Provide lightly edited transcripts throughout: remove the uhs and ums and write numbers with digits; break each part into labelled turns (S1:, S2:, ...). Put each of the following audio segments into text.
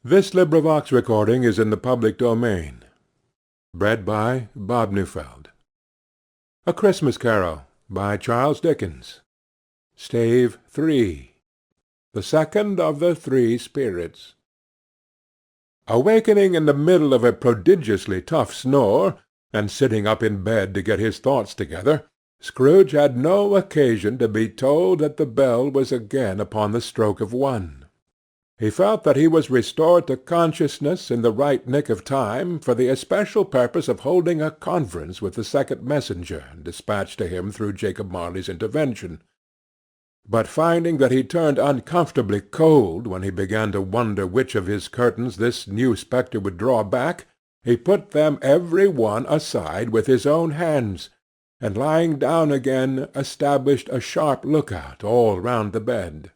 S1: This recording is in the public domain. Read by Bob Neufeld. A Christmas Carol by Charles Dickens. Stave 3. The second of the three spirits. Awakening in the middle of a prodigiously tough snore, and sitting up in bed to get his thoughts together, Scrooge had no occasion to be told that the bell was again upon the stroke of 1. He felt that he was restored to consciousness in the right nick of time for the especial purpose of holding a conference with the second messenger dispatched to him through Jacob Marley's intervention. But finding that he turned uncomfortably cold when he began to wonder which of his curtains this new spectre would draw back, he put them every one aside with his own hands, and lying down again established a sharp lookout all round the bed.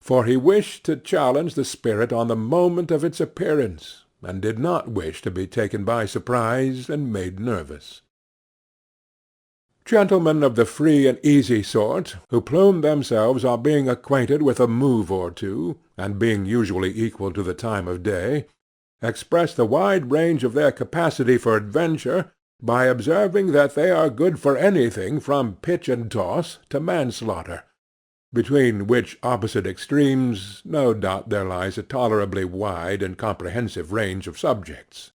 S1: For he wished to challenge the spirit on the moment of its appearance, and did not wish to be taken by surprise and made nervous. Gentlemen of the free and easy sort, who plume themselves on being acquainted with a move or two, and being usually equal to the time of day, express the wide range of their capacity for adventure by observing that they are good for anything from pitch and toss to manslaughter, between which opposite extremes no doubt there lies a tolerably wide and comprehensive range of subjects.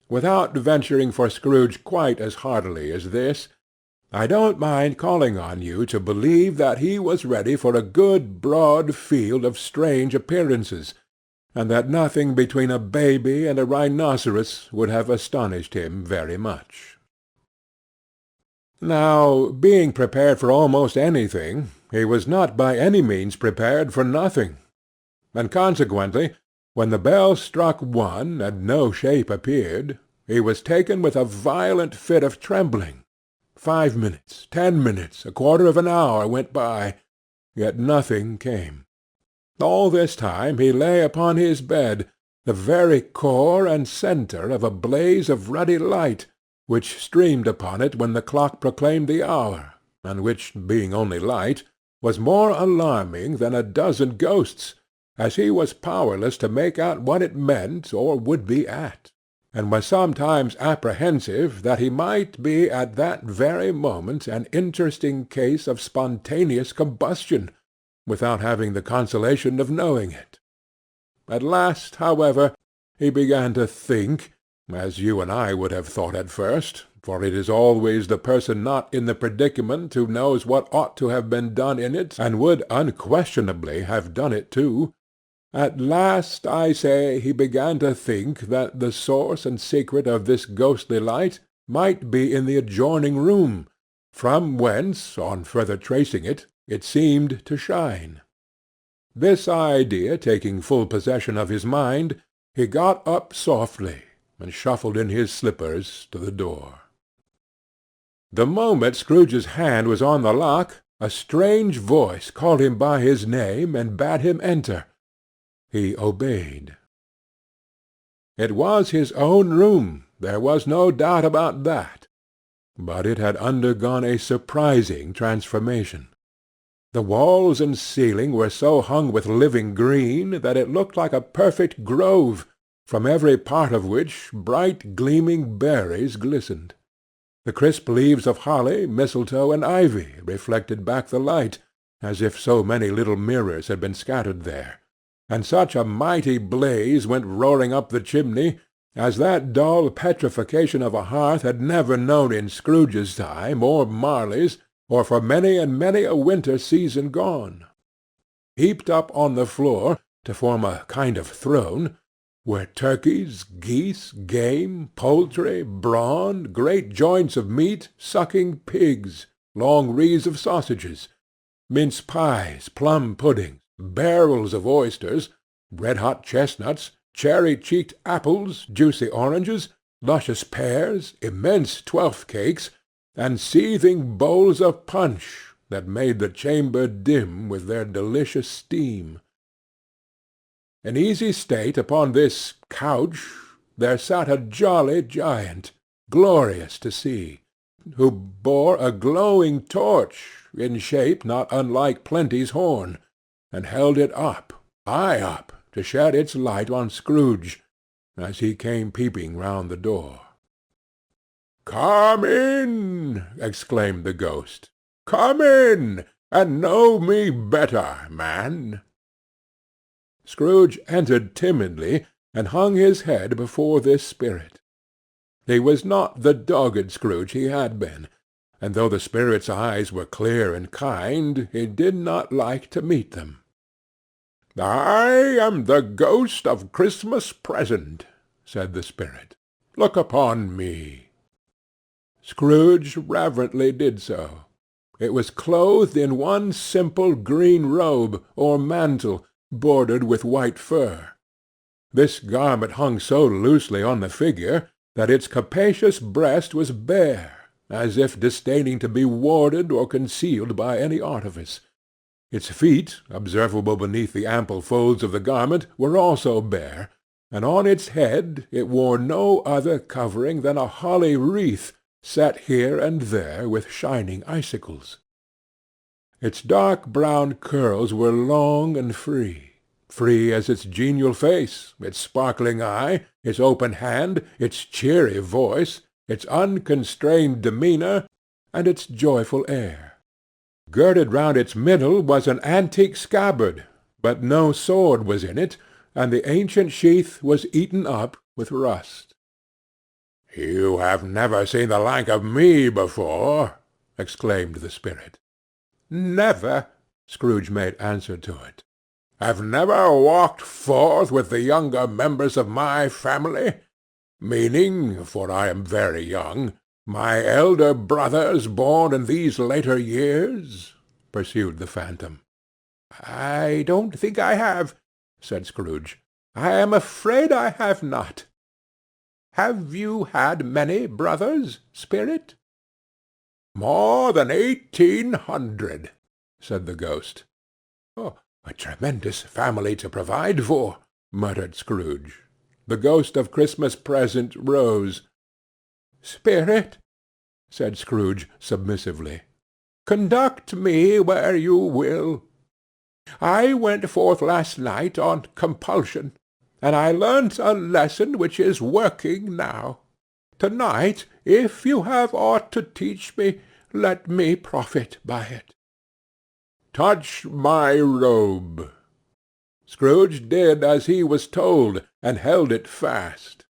S1: Without venturing for Scrooge quite as heartily as this, I don't mind calling on you to believe that he was ready for a good broad field of strange appearances, and that nothing between a baby and a rhinoceros would have astonished him very much. Now, being prepared for almost anything, he was not by any means prepared for nothing, and consequently, when the bell struck 1 and no shape appeared, he was taken with a violent fit of trembling. 5 minutes, 10 minutes, a quarter of an hour went by, yet nothing came. All this time he lay upon his bed, the very core and centre of a blaze of ruddy light, which streamed upon it when the clock proclaimed the hour, and which, being only light, was more alarming than a dozen ghosts, as he was powerless to make out what it meant or would be at, and was sometimes apprehensive that he might be at that very moment an interesting case of spontaneous combustion, without having the consolation of knowing it. At last, however, he began to think, as you and I would have thought at first, for it is always the person not in the predicament who knows what ought to have been done in it, and would unquestionably have done it too. At last, I say, he began to think that the source and secret of this ghostly light might be in the adjoining room, from whence, on further tracing it, it seemed to shine. This idea taking full possession of his mind, he got up softly, and shuffled in his slippers to the door. The moment Scrooge's hand was on the lock, a strange voice called him by his name and bade him enter. He obeyed. It was his own room, there was no doubt about that, but it had undergone a surprising transformation. The walls and ceiling were so hung with living green that it looked like a perfect grove, from every part of which bright gleaming berries glistened. The crisp leaves of holly, mistletoe, and ivy reflected back the light, as if so many little mirrors had been scattered there, and such a mighty blaze went roaring up the chimney as that dull petrification of a hearth had never known in Scrooge's time, or Marley's, or for many and many a winter season gone. Heaped up on the floor, to form a kind of throne, were turkeys, geese, game, poultry, brawn, great joints of meat, sucking pigs, long wreaths of sausages, mince pies, plum puddings, barrels of oysters, red-hot chestnuts, cherry-cheeked apples, juicy oranges, luscious pears, immense twelfth-cakes, and seething bowls of punch that made the chamber dim with their delicious steam. In easy state upon this couch there sat a jolly giant, glorious to see, who bore a glowing torch, in shape not unlike Plenty's horn, and held it up, high up, to shed its light on Scrooge, as he came peeping round the door. "Come in!" exclaimed the ghost. "Come in, and know me better, man." Scrooge entered timidly, and hung his head before this spirit. He was not the dogged Scrooge he had been, and though the spirit's eyes were clear and kind, he did not like to meet them. "I am the ghost of Christmas Present," said the spirit. "Look upon me." Scrooge reverently did so. It was clothed in one simple green robe, or mantle, bordered with white fur. This garment hung so loosely on the figure that its capacious breast was bare, as if disdaining to be warded or concealed by any artifice. Its feet, observable beneath the ample folds of the garment, were also bare, and on its head it wore no other covering than a holly wreath, set here and there with shining icicles. Its dark brown curls were long and free as its genial face, its sparkling eye, its open hand, its cheery voice, its unconstrained demeanour, and its joyful air. Girded round its middle was an antique scabbard, but no sword was in it, and the ancient sheath was eaten up with rust. "You have never seen the like of me before," exclaimed the spirit. "Never," Scrooge made answer to it. "Have never walked forth with the younger members of my family? Meaning, for I am very young, my elder brothers born in these later years?" pursued the phantom. "I don't think I have," said Scrooge. "I am afraid I have not. Have you had many brothers, spirit?" "More than 1,800, said the ghost. "Oh, a tremendous family to provide for," muttered Scrooge. The ghost of Christmas Present rose. "Spirit," said Scrooge submissively, "conduct me where you will. I went forth last night on compulsion, and I learnt a lesson which is working now. To-night, if you have aught to teach me, let me profit by it." "Touch my robe." Scrooge did as he was told, and held it fast.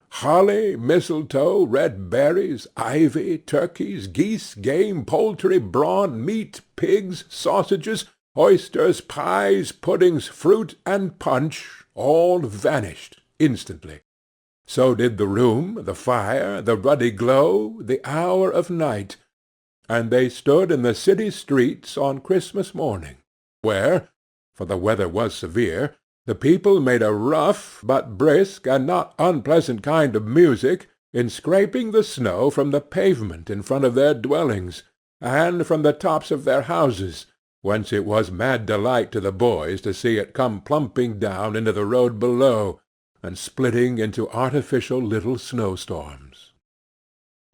S1: Holly, mistletoe, red berries, ivy, turkeys, geese, game, poultry, brawn, meat, pigs, sausages, oysters, pies, puddings, fruit, and punch, all vanished instantly. So did the room, the fire, the ruddy glow, the hour of night, and they stood in the city streets on Christmas morning, where, for the weather was severe, the people made a rough but brisk and not unpleasant kind of music in scraping the snow from the pavement in front of their dwellings, and from the tops of their houses, whence it was mad delight to the boys to see it come plumping down into the road below, and splitting into artificial little snowstorms.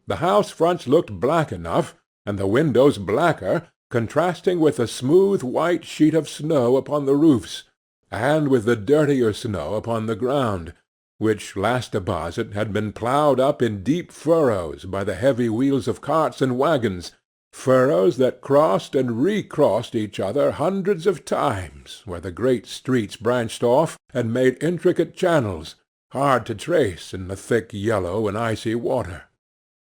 S1: The house-fronts looked black enough, and the windows blacker, contrasting with the smooth white sheet of snow upon the roofs, and with the dirtier snow upon the ground, which last deposit had been ploughed up in deep furrows by the heavy wheels of carts and wagons, furrows that crossed and recrossed each other hundreds of times, where the great streets branched off and made intricate channels, hard to trace in the thick yellow and icy water.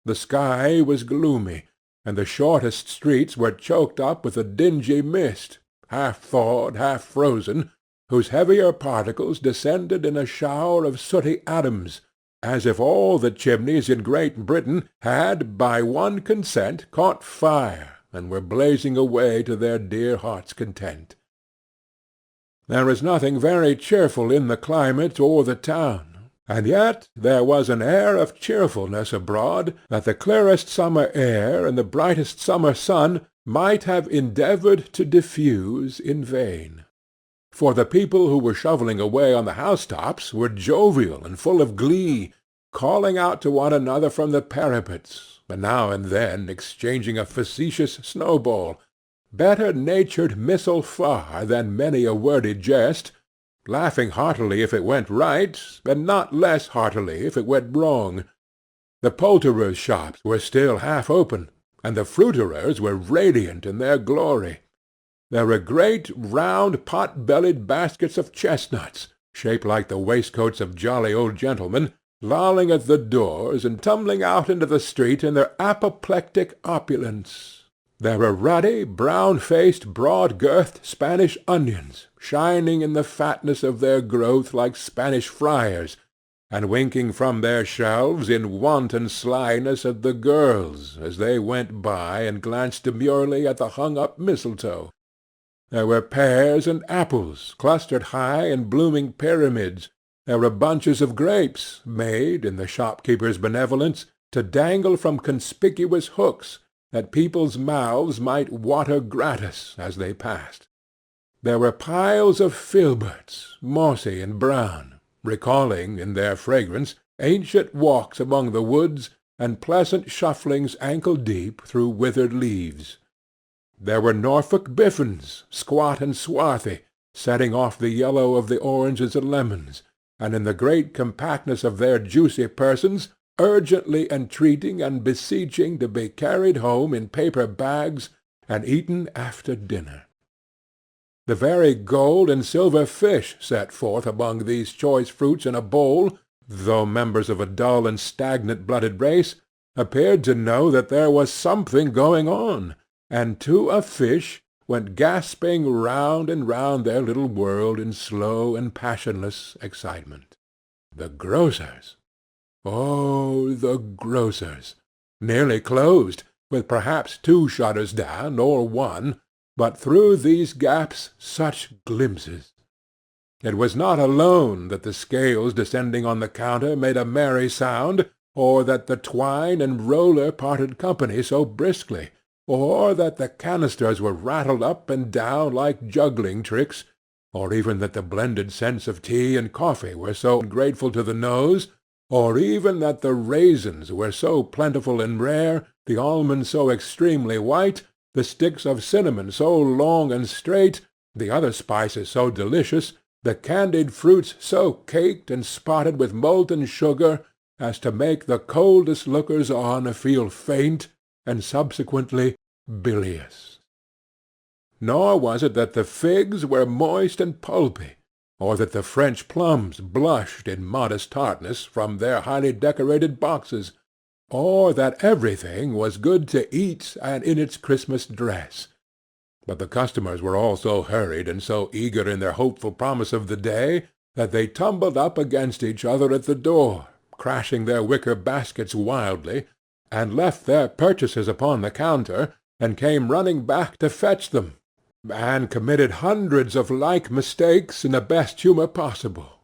S1: The sky was gloomy, and the shortest streets were choked up with a dingy mist, half thawed, half frozen, whose heavier particles descended in a shower of sooty atoms, as if all the chimneys in Great Britain had by one consent caught fire, and were blazing away to their dear hearts' content. There was nothing very cheerful in the climate or the town, and yet there was an air of cheerfulness abroad that the clearest summer air and the brightest summer sun might have endeavoured to diffuse in vain. For the people who were shovelling away on the housetops were jovial and full of glee, calling out to one another from the parapets, and now and then exchanging a facetious snowball, better-natured missile far than many a wordy jest, laughing heartily if it went right, and not less heartily if it went wrong. The poulterers' shops were still half open, and the fruiterers were radiant in their glory. There were great round pot-bellied baskets of chestnuts, shaped like the waistcoats of jolly old gentlemen, lolling at the doors and tumbling out into the street in their apoplectic opulence. There were ruddy, brown-faced, broad-girthed Spanish onions, shining in the fatness of their growth like Spanish friars, and winking from their shelves in wanton slyness at the girls as they went by and glanced demurely at the hung-up mistletoe. There were pears and apples clustered high in blooming pyramids. There were bunches of grapes, made, in the shopkeeper's benevolence, to dangle from conspicuous hooks, that people's mouths might water gratis as they passed. There were piles of filberts, mossy and brown, recalling, in their fragrance, ancient walks among the woods, and pleasant shufflings ankle-deep through withered leaves. There were Norfolk biffins, squat and swarthy, setting off the yellow of the oranges and lemons, and in the great compactness of their juicy persons, urgently entreating and beseeching to be carried home in paper bags and eaten after dinner. The very gold and silver fish set forth among these choice fruits in a bowl, though members of a dull and stagnant-blooded race, appeared to know that there was something going on, and to a fish went gasping round and round their little world in slow and passionless excitement. The grocers! Oh, the grocers! Nearly closed, with perhaps 2 shutters down, or 1, but through these gaps such glimpses! It was not alone that the scales descending on the counter made a merry sound, or that the twine and roller parted company so briskly, or that the canisters were rattled up and down like juggling tricks, or even that the blended scents of tea and coffee were so grateful to the nose, or even that the raisins were so plentiful and rare, the almonds so extremely white, the sticks of cinnamon so long and straight, the other spices so delicious, the candied fruits so caked and spotted with molten sugar, as to make the coldest lookers-on feel faint, and subsequently bilious. Nor was it that the figs were moist and pulpy, or that the French plums blushed in modest tartness from their highly decorated boxes, or that everything was good to eat and in its Christmas dress. But the customers were all so hurried and so eager in their hopeful promise of the day, that they tumbled up against each other at the door, crashing their wicker baskets wildly, and left their purchases upon the counter, and came running back to fetch them, and committed hundreds of like mistakes in the best humour possible,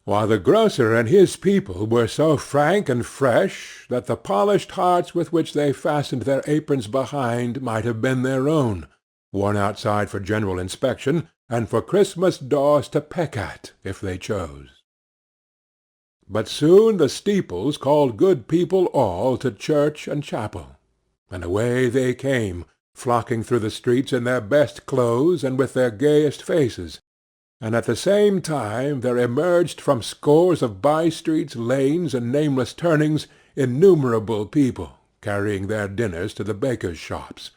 S1: while the grocer and his people were so frank and fresh that the polished hearts with which they fastened their aprons behind might have been their own, worn outside for general inspection, and for Christmas daws to peck at, if they chose. But soon the steeples called good people all to church and chapel, and away they came, flocking through the streets in their best clothes and with their gayest faces, and at the same time there emerged from scores of by-streets, lanes, and nameless turnings innumerable people, carrying their dinners to the bakers' shops.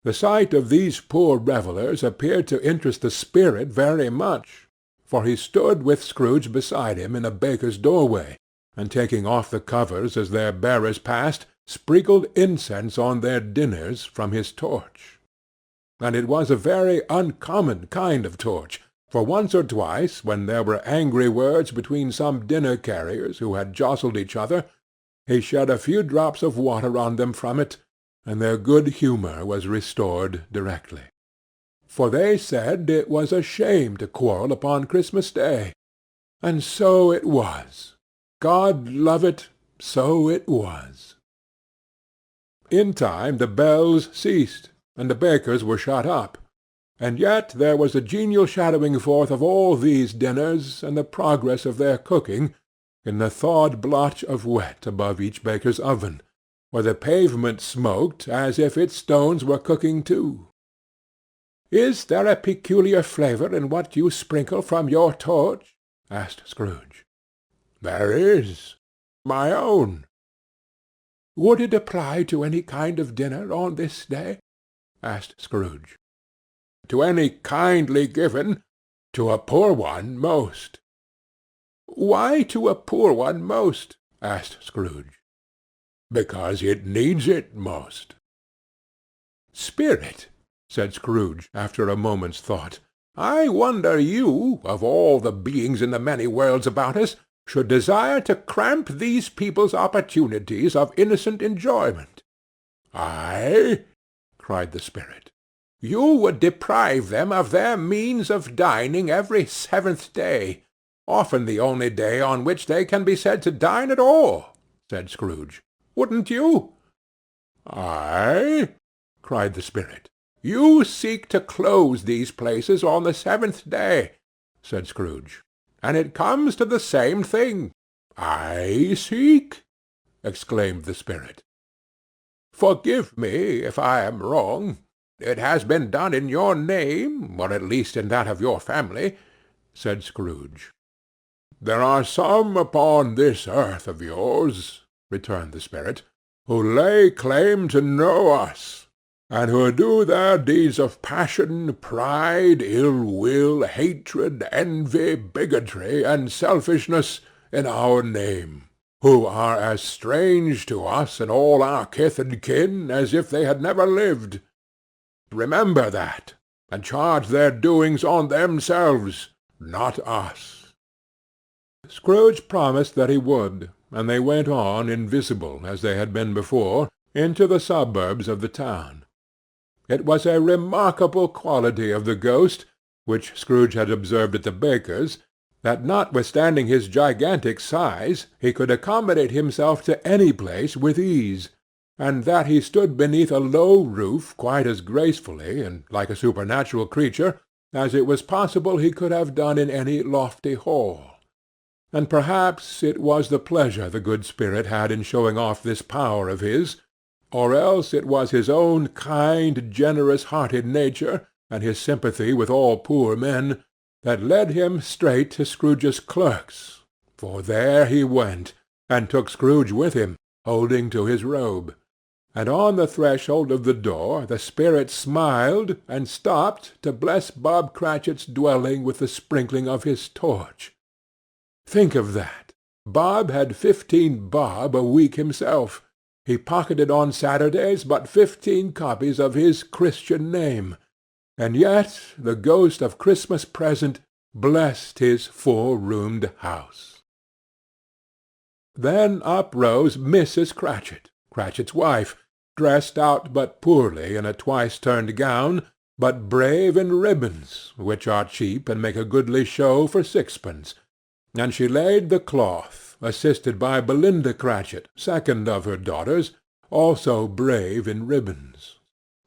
S1: The sight of these poor revellers appeared to interest the spirit very much, for he stood with Scrooge beside him in a baker's doorway, and taking off the covers as their bearers passed, sprinkled incense on their dinners from his torch. And it was a very uncommon kind of torch, for once or twice, when there were angry words between some dinner-carriers who had jostled each other, he shed a few drops of water on them from it, and their good humour was restored directly. For they said it was a shame to quarrel upon Christmas Day, and so it was. God love it, so it was. In time the bells ceased, and the bakers were shut up, and yet there was a genial shadowing forth of all these dinners, and the progress of their cooking, in the thawed blotch of wet above each baker's oven, where the pavement smoked as if its stones were cooking too. "Is there a peculiar flavour in what you sprinkle from your torch?" asked Scrooge. "There is. My own." "Would it apply to any kind of dinner on this day?" asked Scrooge. "To any kindly given. To a poor one most." "Why to a poor one most?" asked Scrooge. "Because it needs it most." "Spirit," said Scrooge, after a moment's thought, "I wonder you, of all the beings in the many worlds about us, should desire to cramp these people's opportunities of innocent enjoyment." "I?" cried the spirit. "You would deprive them of their means of dining every 7th day, often the only day on which they can be said to dine at all," said Scrooge. "Wouldn't you?" "I?" cried the spirit. "You seek to close these places on the 7th day," said Scrooge, "and it comes to the same thing." "I seek!" exclaimed the spirit. "Forgive me if I am wrong. It has been done in your name, or at least in that of your family," said Scrooge. "There are some upon this earth of yours," returned the spirit, "who lay claim to know us, and who do their deeds of passion, pride, ill-will, hatred, envy, bigotry, and selfishness in our name, who are as strange to us and all our kith and kin as if they had never lived. Remember that, and charge their doings on themselves, not us." Scrooge promised that he would, and they went on, invisible as they had been before, into the suburbs of the town. It was a remarkable quality of the ghost, which Scrooge had observed at the baker's, that notwithstanding his gigantic size, he could accommodate himself to any place with ease, and that he stood beneath a low roof quite as gracefully, and like a supernatural creature, as it was possible he could have done in any lofty hall. And perhaps it was the pleasure the good spirit had in showing off this power of his, or else it was his own kind, generous-hearted nature, and his sympathy with all poor men, that led him straight to Scrooge's clerk's, for there he went, and took Scrooge with him, holding to his robe. And on the threshold of the door the spirit smiled, and stopped to bless Bob Cratchit's dwelling with the sprinkling of his torch. Think of that! Bob had 15 bob a week himself. He pocketed on Saturdays but 15 copies of his Christian name, and yet the ghost of Christmas present blessed his 4-roomed house. Then up rose Mrs. Cratchit, Cratchit's wife, dressed out but poorly in a twice-turned gown, but brave in ribbons, which are cheap and make a goodly show for 6pence, and she laid the cloth, assisted by Belinda Cratchit, second of her daughters, also brave in ribbons,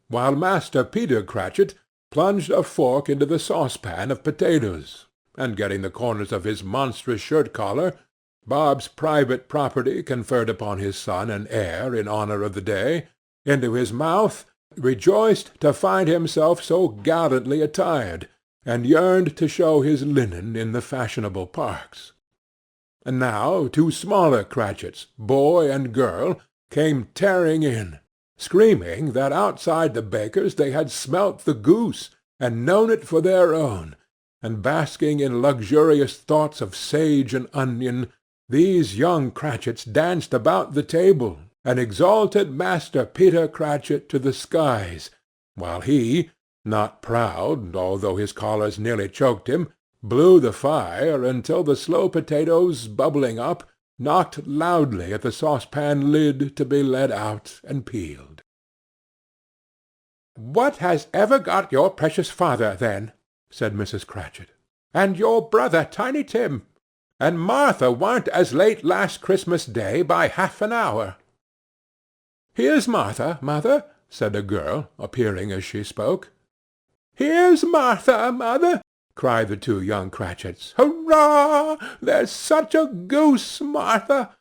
S1: while Master Peter Cratchit plunged a fork into the saucepan of potatoes, and getting the corners of his monstrous shirt-collar, Bob's private property conferred upon his son and heir in honour of the day, into his mouth, rejoiced to find himself so gallantly attired, and yearned to show his linen in the fashionable parks. And now 2 smaller Cratchits, boy and girl, came tearing in, screaming that outside the baker's they had smelt the goose, and known it for their own, and basking in luxurious thoughts of sage and onion, these young Cratchits danced about the table, and exalted Master Peter Cratchit to the skies, while he, not proud, although his collars nearly choked him, blew the fire until the slow potatoes, bubbling up, knocked loudly at the saucepan lid to be let out and peeled. "What has ever got your precious father, then?" said Mrs. Cratchit. "And your brother, Tiny Tim? And Martha warn't as late last Christmas Day by half an hour." "Here's Martha, mother," said a girl, appearing as she spoke. "Here's Martha, mother," cried the 2 young Cratchits. "Hurrah! There's such a goose, Martha!"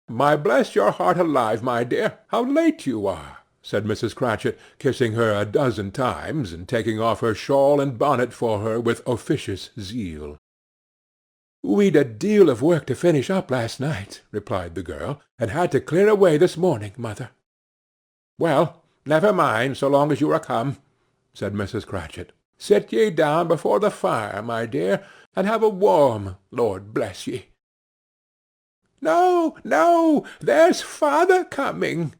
S1: "My bless your heart alive, my dear, how late you are!" said Mrs. Cratchit, kissing her a dozen times, and taking off her shawl and bonnet for her with officious zeal. "We'd a deal of work to finish up last night," replied the girl, "and had to clear away this morning, mother." "Well, never mind, so long as you are come," said Mrs. Cratchit. "Sit ye down before the fire, my dear, and have a warm, Lord bless ye." "No, no, there's father coming,"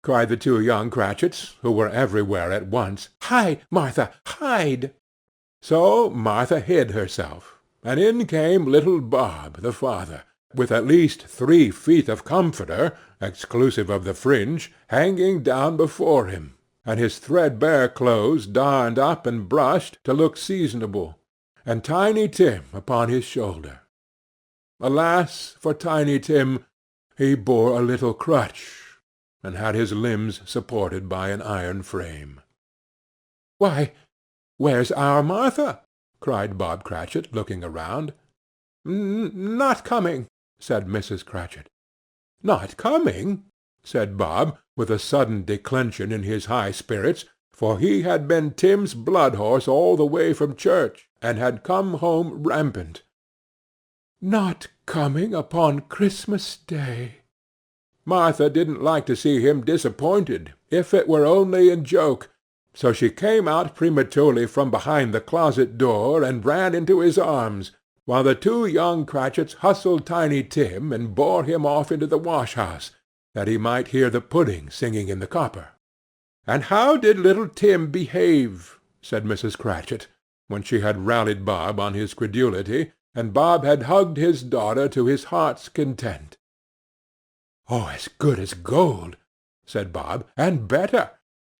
S1: cried the two young Cratchits, who were everywhere at once. "Hide, Martha, hide!" So Martha hid herself, and in came little Bob, the father, with at least 3 feet of comforter, exclusive of the fringe, hanging down before him, and his threadbare clothes darned up and brushed to look seasonable, and Tiny Tim upon his shoulder. Alas for Tiny Tim! He bore a little crutch, and had his limbs supported by an iron frame. "Why, where's our Martha?" cried Bob Cratchit, looking around. "Not coming," said Mrs. Cratchit. "Not coming?" said Bob, with a sudden declension in his high spirits, for he had been Tim's blood-horse all the way from church, and had come home rampant. "Not coming upon Christmas Day!" Martha didn't like to see him disappointed, if it were only in joke, so she came out prematurely from behind the closet door and ran into his arms, while the two young Cratchits hustled Tiny Tim and bore him off into the wash-house, that he might hear the pudding singing in the copper. "And how did little Tim behave?" said Mrs. Cratchit, when she had rallied Bob on his credulity, and Bob had hugged his daughter to his heart's content. "Oh, as good as gold," said Bob, "and better.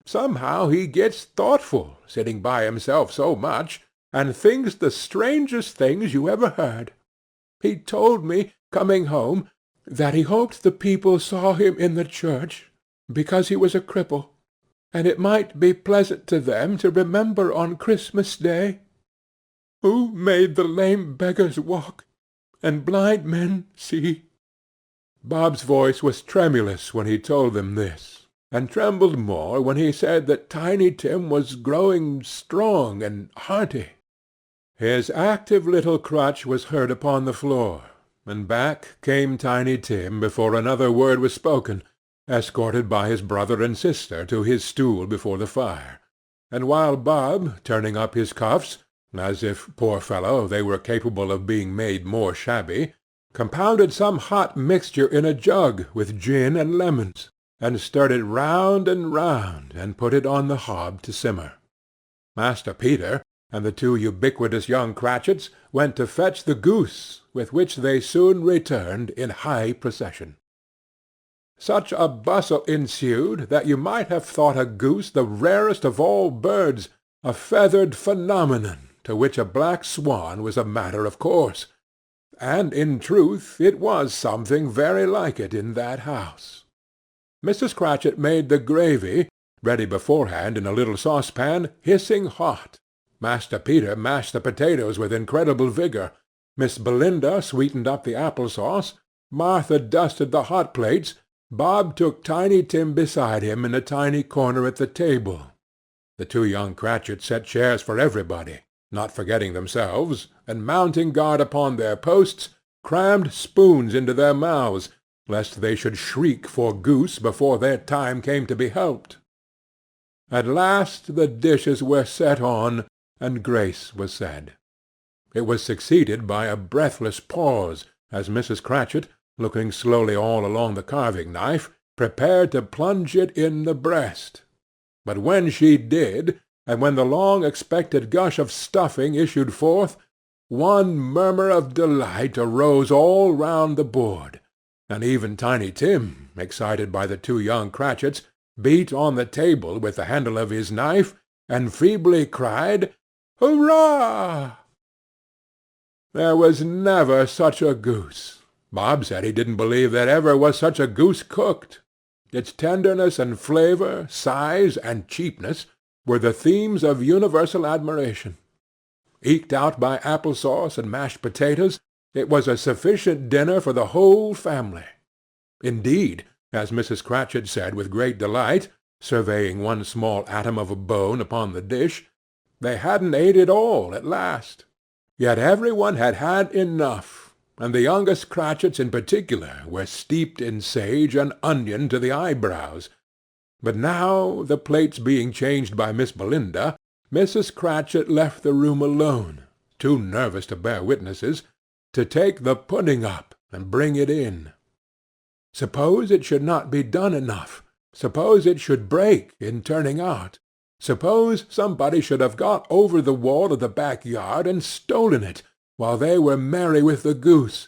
S1: Somehow he gets thoughtful, sitting by himself so much, and thinks the strangest things you ever heard. He told me, coming home, that he hoped the people saw him in the church, because he was a cripple, and it might be pleasant to them to remember on Christmas Day, 'Who made the lame beggars walk, and blind men see?'" Bob's voice was tremulous when he told them this, and trembled more when he said that Tiny Tim was growing strong and hearty. His active little crutch was heard upon the floor, and back came Tiny Tim before another word was spoken, escorted by his brother and sister to his stool before the fire, and while Bob, turning up his cuffs, as if, poor fellow, they were capable of being made more shabby, compounded some hot mixture in a jug with gin and lemons, and stirred it round and round, and put it on the hob to simmer. Master Peter and the two ubiquitous young Cratchits went to fetch the goose, with which they soon returned in high procession. Such a bustle ensued that you might have thought a goose the rarest of all birds, a feathered phenomenon, to which a black swan was a matter of course, and in truth it was something very like it in that house. Mrs. Cratchit made the gravy, ready beforehand in a little saucepan, hissing hot. Master Peter mashed the potatoes with incredible vigor. Miss Belinda sweetened up the apple-sauce. Martha dusted the hot plates. Bob took Tiny Tim beside him in a tiny corner at the table. The two young Cratchits set chairs for everybody, not forgetting themselves, and mounting guard upon their posts, crammed spoons into their mouths, lest they should shriek for goose before their time came to be helped. At last the dishes were set on, and grace was said. It was succeeded by a breathless pause, as Mrs. Cratchit, looking slowly all along the carving-knife, prepared to plunge it in the breast. But when she did, and when the long-expected gush of stuffing issued forth, one murmur of delight arose all round the board, and even Tiny Tim, excited by the two young Cratchits, beat on the table with the handle of his knife, and feebly cried, "Hurrah!" There was never such a goose. Bob said he didn't believe there ever was such a goose cooked. Its tenderness and flavour, size and cheapness, were the themes of universal admiration. Eked out by apple-sauce and mashed potatoes, it was a sufficient dinner for the whole family. Indeed, as Mrs. Cratchit said with great delight, surveying one small atom of a bone upon the dish. They hadn't ate it all at last. Yet every one had had enough, and the youngest Cratchits in particular were steeped in sage and onion to the eyebrows. But now, the plates being changed by Miss Belinda, Mrs. Cratchit left the room alone, too nervous to bear witnesses, to take the pudding up and bring it in. Suppose it should not be done enough? Suppose it should break in turning out? Suppose somebody should have got over the wall of the back-yard and stolen it, while they were merry with the goose,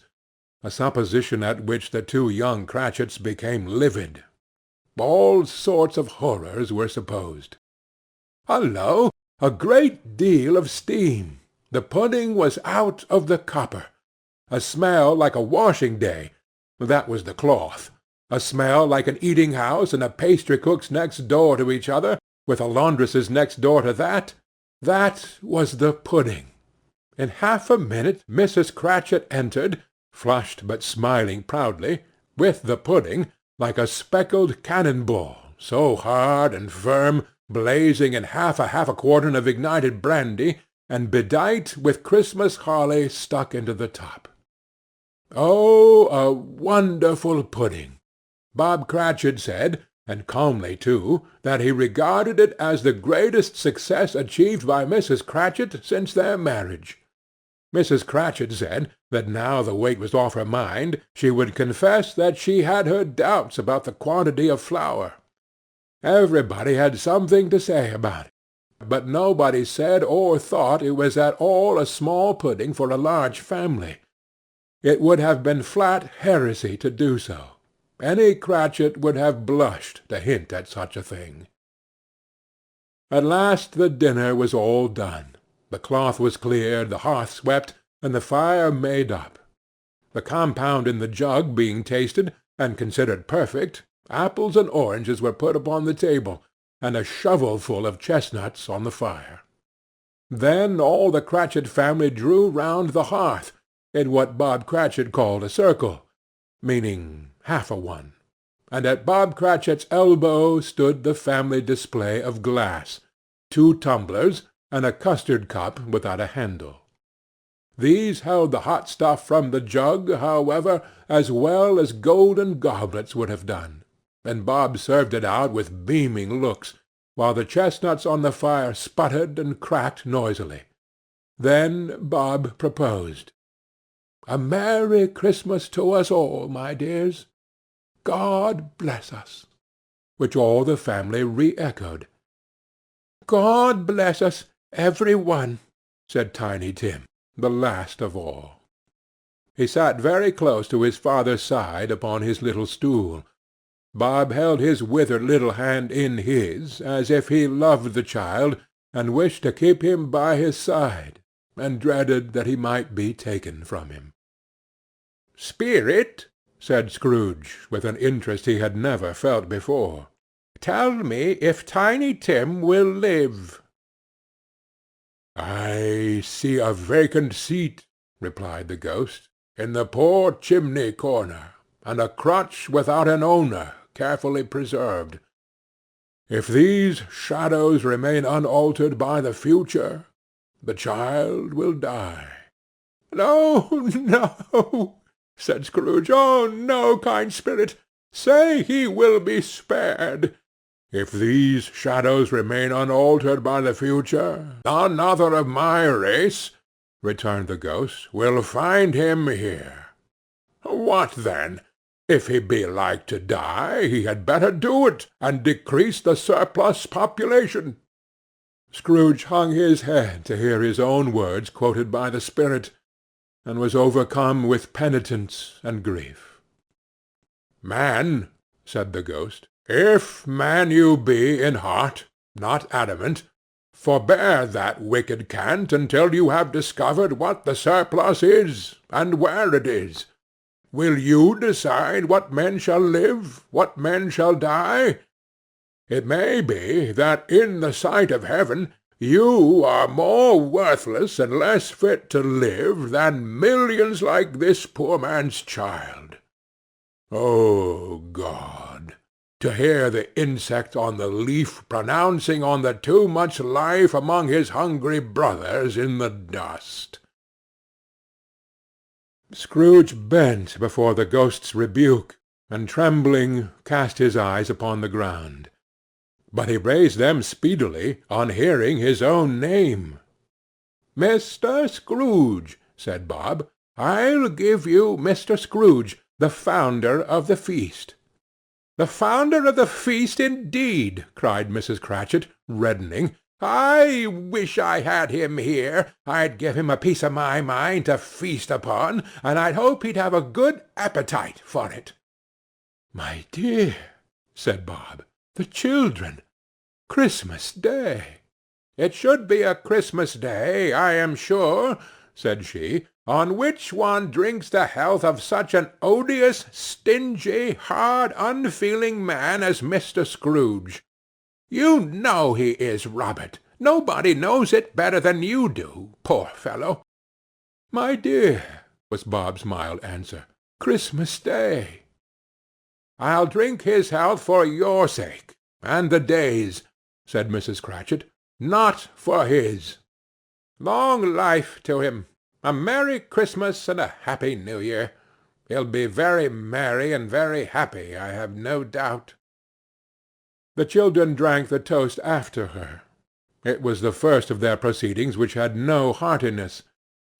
S1: a supposition at which the two young Cratchits became livid. All sorts of horrors were supposed. Hullo! A great deal of steam. The pudding was out of the copper. A smell like a washing-day. That was the cloth. A smell like an eating-house and a pastry-cook's next door to each other, with a laundress's next door to that. That was the pudding. In half a minute Mrs. Cratchit entered, flushed but smiling proudly, with the pudding, like a speckled cannon-ball, so hard and firm, blazing in half a quartern of ignited brandy, and bedight with Christmas holly stuck into the top. Oh, a wonderful pudding! Bob Cratchit said, and calmly too, that he regarded it as the greatest success achieved by Mrs. Cratchit since their marriage. Mrs. Cratchit said that now the weight was off her mind, she would confess that she had her doubts about the quantity of flour. Everybody had something to say about it, but nobody said or thought it was at all a small pudding for a large family. It would have been flat heresy to do so. Any Cratchit would have blushed to hint at such a thing. At last the dinner was all done. The cloth was cleared, the hearth swept, and the fire made up. The compound in the jug being tasted, and considered perfect, apples and oranges were put upon the table, and a shovelful of chestnuts on the fire. Then all the Cratchit family drew round the hearth, in what Bob Cratchit called a circle, meaning half a one, and at Bob Cratchit's elbow stood the family display of glass, 2 tumblers, and a custard cup without a handle. These held the hot stuff from the jug, however, as well as golden goblets would have done, and Bob served it out with beaming looks, while the chestnuts on the fire sputtered and cracked noisily. Then Bob proposed. "A Merry Christmas to us all, my dears. God bless us," which all the family re-echoed. "God bless us, every one," said Tiny Tim, the last of all. He sat very close to his father's side upon his little stool. Bob held his withered little hand in his, as if he loved the child, and wished to keep him by his side, and dreaded that he might be taken from him. "Spirit," said Scrooge, with an interest he had never felt before, "tell me if Tiny Tim will live." "I see a vacant seat," replied the ghost, "in the poor chimney-corner, and a crutch without an owner, carefully preserved. If these shadows remain unaltered by the future, the child will die." "No, no," said Scrooge. "Oh, no, kind spirit! Say he will be spared." "If these shadows remain unaltered by the future, another of my race," returned the ghost, "will find him here. What then? If he be like to die, he had better do it, and decrease the surplus population." Scrooge hung his head to hear his own words quoted by the spirit, and was overcome with penitence and grief. "Man," said the ghost, "if man you be in heart, not adamant, forbear that wicked cant until you have discovered what the surplus is, and where it is. Will you decide what men shall live, what men shall die? It may be that in the sight of heaven you are more worthless and less fit to live than millions like this poor man's child. O God! to hear the insect on the leaf pronouncing on the too much life among his hungry brothers in the dust. Scrooge bent before the ghost's rebuke, and trembling cast his eyes upon the ground. But he raised them speedily on hearing his own name. "Mr. Scrooge," said Bob. "I'll give you Mr. Scrooge, the founder of the feast." "The founder of the feast, indeed!" cried Mrs. Cratchit, reddening. "I wish I had him here. I'd give him a piece of my mind to feast upon, and I'd hope he'd have a good appetite for it." "My dear," said Bob, "the children! Christmas Day!" "It should be a Christmas Day, I am sure," said she, "on which one drinks the health of such an odious, stingy, hard, unfeeling man as Mr. Scrooge. You know he is, Robert. Nobody knows it better than you do, poor fellow." "My dear," was Bob's mild answer, "Christmas Day." "I'll drink his health for your sake, and the Day's," said Mrs. Cratchit, "not for his. Long life to him! A Merry Christmas and a Happy New Year! He'll be very merry and very happy, I have no doubt." The children drank the toast after her. It was the first of their proceedings which had no heartiness.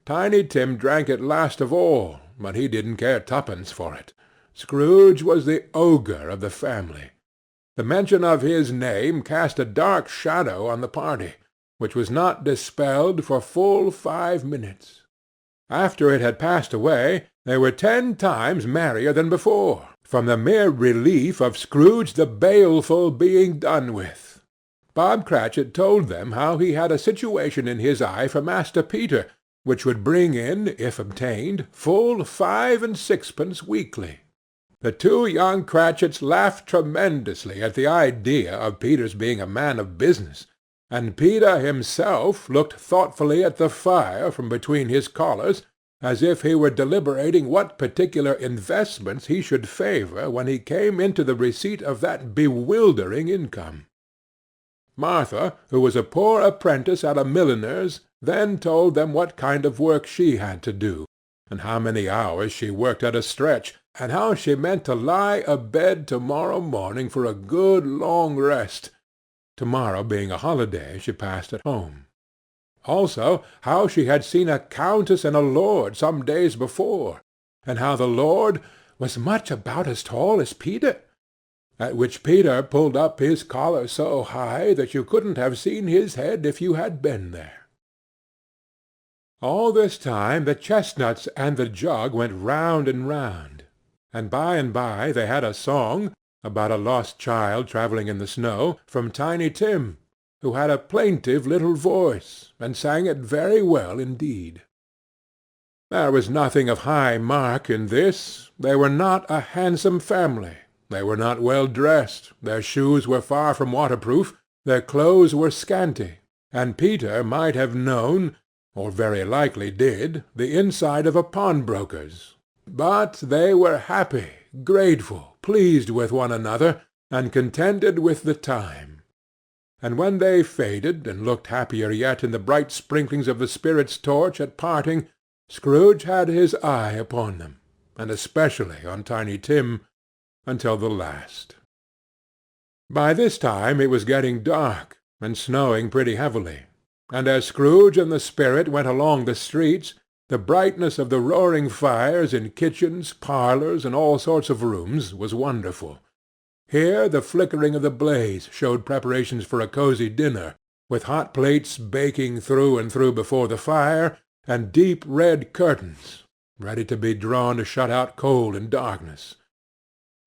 S1: Tiny Tim drank it last of all, but he didn't care twopence for it. Scrooge was the ogre of the family. The mention of his name cast a dark shadow on the party, which was not dispelled for full 5 minutes. After it had passed away, they were 10 times merrier than before, from the mere relief of Scrooge the Baleful being done with. Bob Cratchit told them how he had a situation in his eye for Master Peter, which would bring in, if obtained, full 5 and 6pence weekly. The 2 young Cratchits laughed tremendously at the idea of Peter's being a man of business, and Peter himself looked thoughtfully at the fire from between his collars, as if he were deliberating what particular investments he should favour when he came into the receipt of that bewildering income. Martha, who was a poor apprentice at a milliner's, then told them what kind of work she had to do, and how many hours she worked at a stretch, and how she meant to lie abed to-morrow morning for a good long rest, to-morrow being a holiday she passed at home. Also, how she had seen a countess and a lord some days before, and how the lord was much about as tall as Peter, at which Peter pulled up his collar so high that you couldn't have seen his head if you had been there. All this time the chestnuts and the jug went round and round, and by they had a song, about a lost child travelling in the snow, from Tiny Tim, who had a plaintive little voice, and sang it very well indeed. There was nothing of high mark in this. They were not a handsome family. They were not well dressed. Their shoes were far from waterproof. Their clothes were scanty, and Peter might have known, or very likely did, the inside of a pawnbroker's. But they were happy, grateful, pleased with one another, and contented with the time. And when they faded, and looked happier yet in the bright sprinklings of the spirit's torch at parting, Scrooge had his eye upon them, and especially on Tiny Tim, until the last. By this time it was getting dark, and snowing pretty heavily, and as Scrooge and the spirit went along the streets, the brightness of the roaring fires in kitchens, parlours, and all sorts of rooms was wonderful. Here the flickering of the blaze showed preparations for a cosy dinner, with hot plates baking through and through before the fire, and deep red curtains, ready to be drawn to shut out cold and darkness.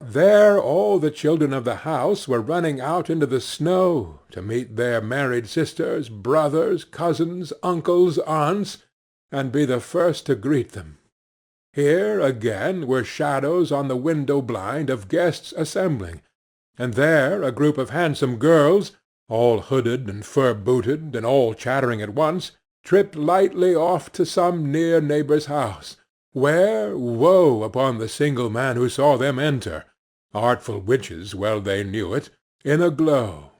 S1: There all the children of the house were running out into the snow to meet their married sisters, brothers, cousins, uncles, aunts, and be the first to greet them. Here, again, were shadows on the window-blind of guests assembling, and there a group of handsome girls, all hooded and fur-booted, and all chattering at once, tripped lightly off to some near neighbour's house, where, woe upon the single man who saw them enter, artful witches well they knew it, in a glow.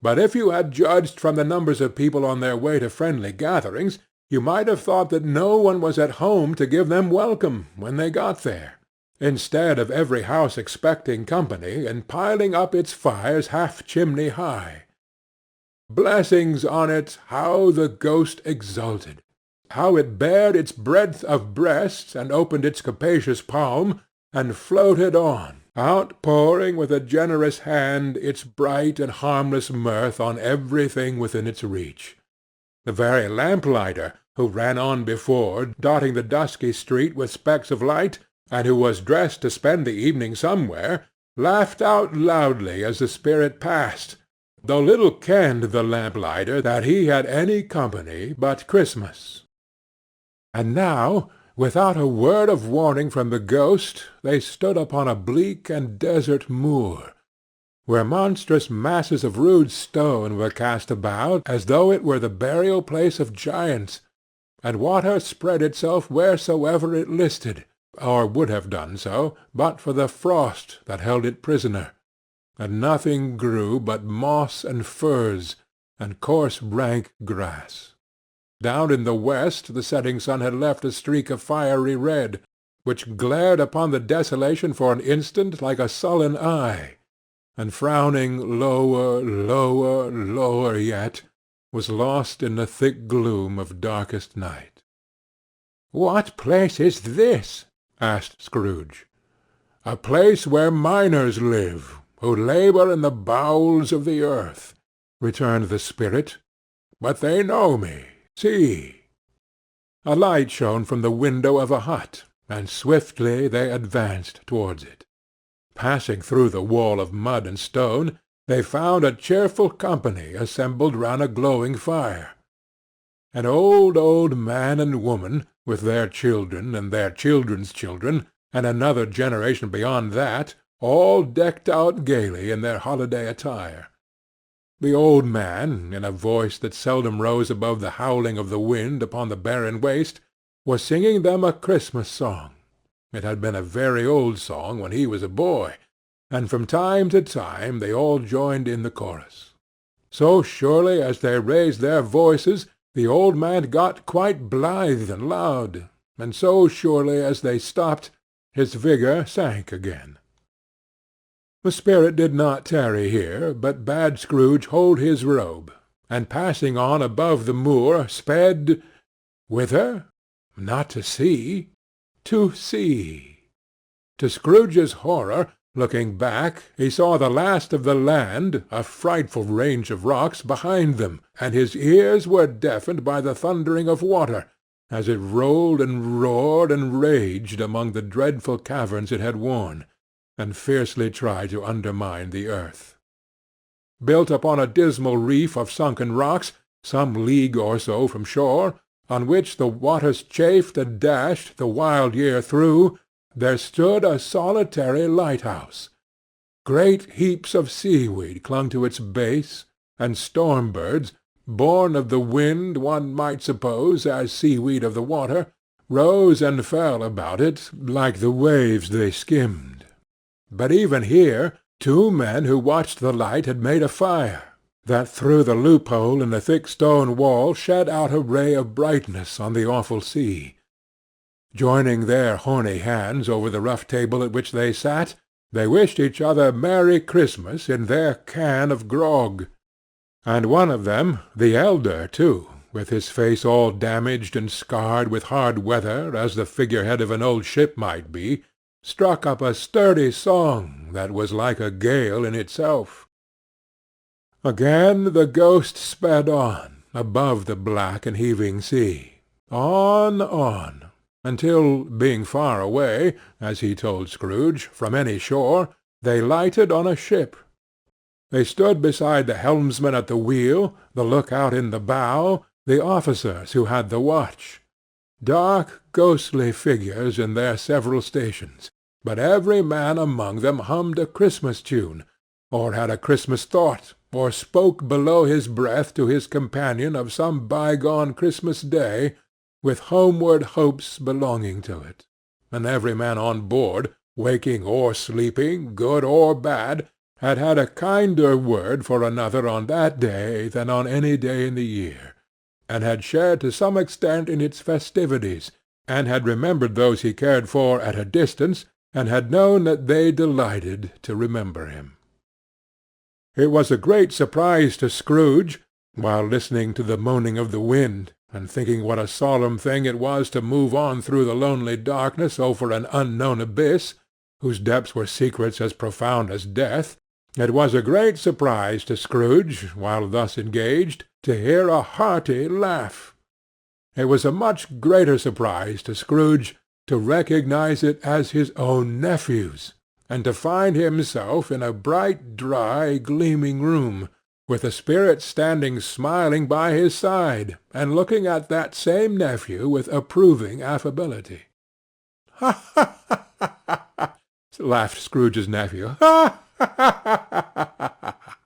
S1: But if you had judged from the numbers of people on their way to friendly gatherings, you might have thought that no one was at home to give them welcome when they got there, instead of every house expecting company and piling up its fires half chimney high. Blessings on it, how the ghost exulted! How it bared its breadth of breast, and opened its capacious palm, and floated on, outpouring with a generous hand its bright and harmless mirth on everything within its reach. The very lamplighter, who ran on before, dotting the dusky street with specks of light, and who was dressed to spend the evening somewhere, laughed out loudly as the spirit passed, though little kenned the lamplighter that he had any company but Christmas. And now, without a word of warning from the ghost, they stood upon a bleak and desert moor, where monstrous masses of rude stone were cast about as though it were the burial-place of giants, and water spread itself wheresoever it listed, or would have done so, but for the frost that held it prisoner, and nothing grew but moss and furze, and coarse rank grass. Down in the west the setting sun had left a streak of fiery red, which glared upon the desolation for an instant like a sullen eye, and frowning lower, lower, lower yet, was lost in the thick gloom of darkest night. "What place is this?" asked Scrooge. "A place where miners live, who labour in the bowels of the earth," returned the spirit. "But they know me. See!" A light shone from the window of a hut, and swiftly they advanced towards it. Passing through the wall of mud and stone, they found a cheerful company assembled round a glowing fire. An old man and woman, with their children and their children's children, and another generation beyond that, all decked out gaily in their holiday attire. The old man, in a voice that seldom rose above the howling of the wind upon the barren waste, was singing them a Christmas song. It had been a very old song when he was a boy, and from time to time they all joined in the chorus. So surely as they raised their voices, the old man got quite blithe and loud, and so surely as they stopped, his vigour sank again. The spirit did not tarry here, but bade Scrooge hold his robe, and passing on above the moor, sped whither? Not to see, to sea. To Scrooge's horror, looking back, he saw the last of the land, a frightful range of rocks, behind them, and his ears were deafened by the thundering of water, as it rolled and roared and raged among the dreadful caverns it had worn, and fiercely tried to undermine the earth. Built upon a dismal reef of sunken rocks, some league or so from shore, on which the waters chafed and dashed the wild year through, there stood a solitary lighthouse. Great heaps of seaweed clung to its base, and storm-birds, born of the wind, one might suppose, as seaweed of the water, rose and fell about it like the waves they skimmed. But even here, two men who watched the light had made a fire, that through the loophole in the thick stone wall shed out a ray of brightness on the awful sea. Joining their horny hands over the rough table at which they sat, they wished each other Merry Christmas in their can of grog. And one of them, the elder too, with his face all damaged and scarred with hard weather, as the figurehead of an old ship might be, struck up a sturdy song that was like a gale in itself. Again the ghost sped on, above the black and heaving sea, on, until, being far away, as he told Scrooge, from any shore, they lighted on a ship. They stood beside the helmsman at the wheel, the lookout in the bow, the officers who had the watch. Dark, ghostly figures in their several stations, but every man among them hummed a Christmas tune, or had a Christmas thought, or spoke below his breath to his companion of some bygone Christmas day, with homeward hopes belonging to it, and every man on board waking or sleeping, good or bad, had had a kinder word for another on that day than on any day in the year, and had shared to some extent in its festivities, and had remembered those he cared for at a distance, and had known that they delighted to remember him. It was a great surprise to Scrooge, while listening to the moaning of the wind, and thinking what a solemn thing it was to move on through the lonely darkness over an unknown abyss, whose depths were secrets as profound as death, it was a great surprise to Scrooge, while thus engaged, to hear a hearty laugh. It was a much greater surprise to Scrooge to recognize it as his own nephew's, and to find himself in a bright, dry, gleaming room, with the spirit standing smiling by his side, and looking at that same nephew with approving affability. "Ha, ha, ha, ha, ha!" laughed Scrooge's nephew. "Ha, ha, ha, ha, ha!